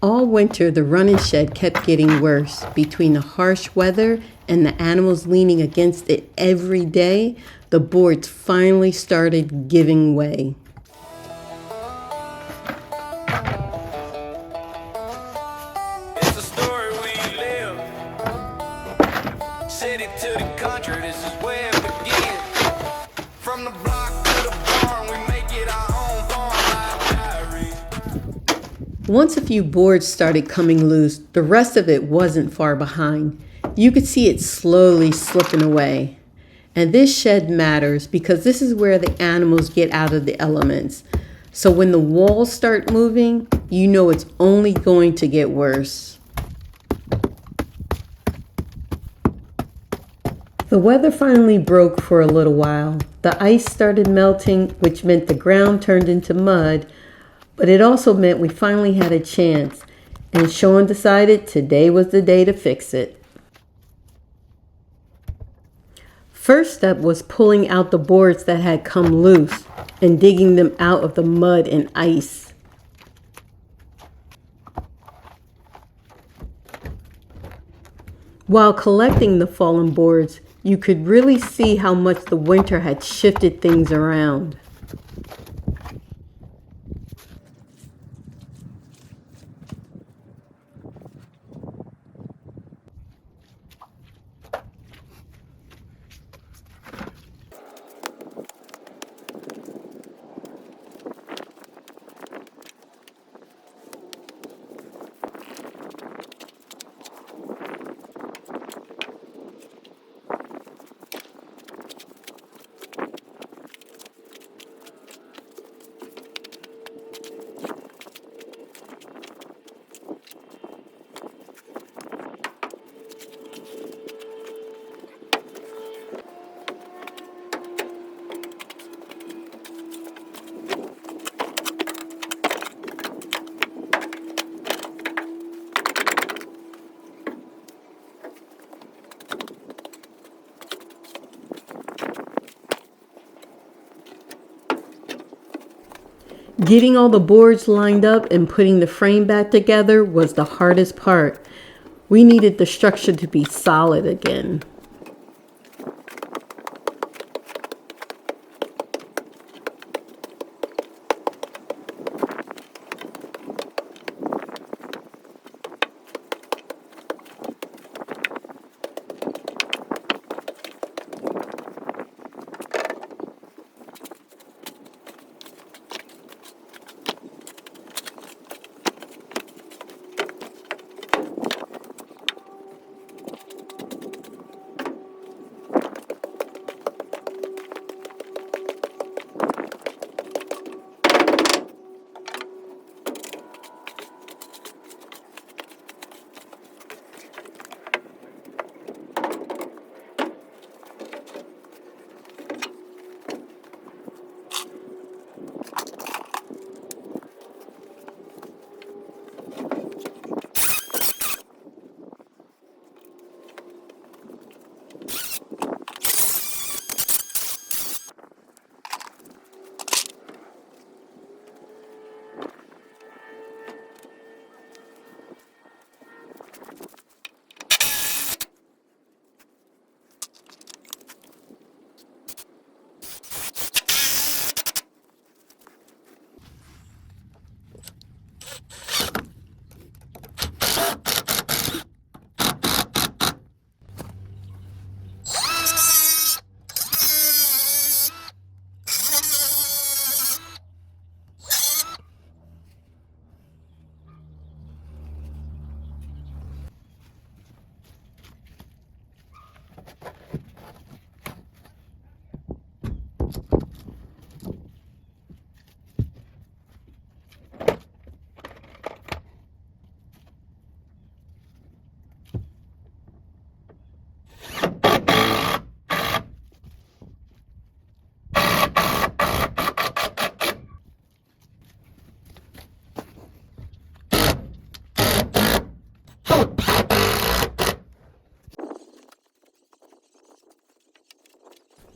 All winter, the running shed kept getting worse. Between the harsh weather and the animals leaning against it every day, the boards finally started giving way. It's a story we live. City to the country, this is where it begins. From the block to the barn, we make it our own farm. Diaries. Once a few boards started coming loose, the rest of it wasn't far behind. You could see it slowly slipping away. And this shed matters because this is where the animals get out of the elements. So when the walls start moving, you know it's only going to get worse. The weather finally broke for a little while. The ice started melting, which meant the ground turned into mud, but it also meant we finally had a chance, and Sean decided today was the day to fix it. First step was pulling out the boards that had come loose and digging them out of the mud and ice. While collecting the fallen boards, you could really see how much the winter had shifted things around. Getting all the boards lined up and putting the frame back together was the hardest part. We needed the structure to be solid again.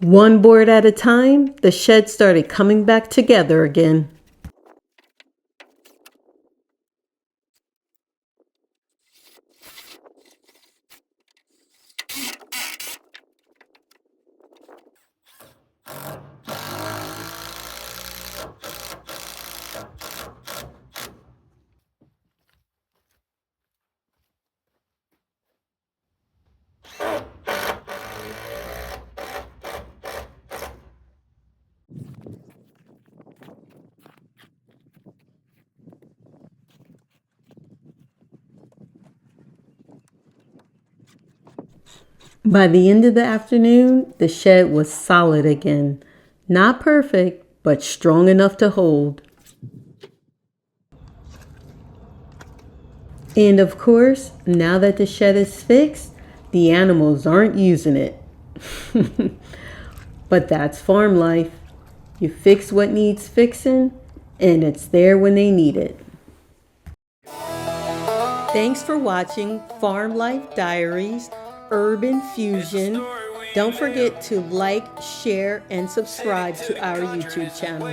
One board at a time, the shed started coming back together again. By the end of the afternoon, the shed was solid again. Not perfect, but strong enough to hold. And of course, now that the shed is fixed, the animals aren't using it. But that's farm life. You fix what needs fixing, and it's there when they need it. Thanks for watching Farm Life Diaries, Urban Fusion. Don't forget to like, share, and subscribe to our YouTube channel.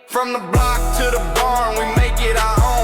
From the block to the barn, we make it our own.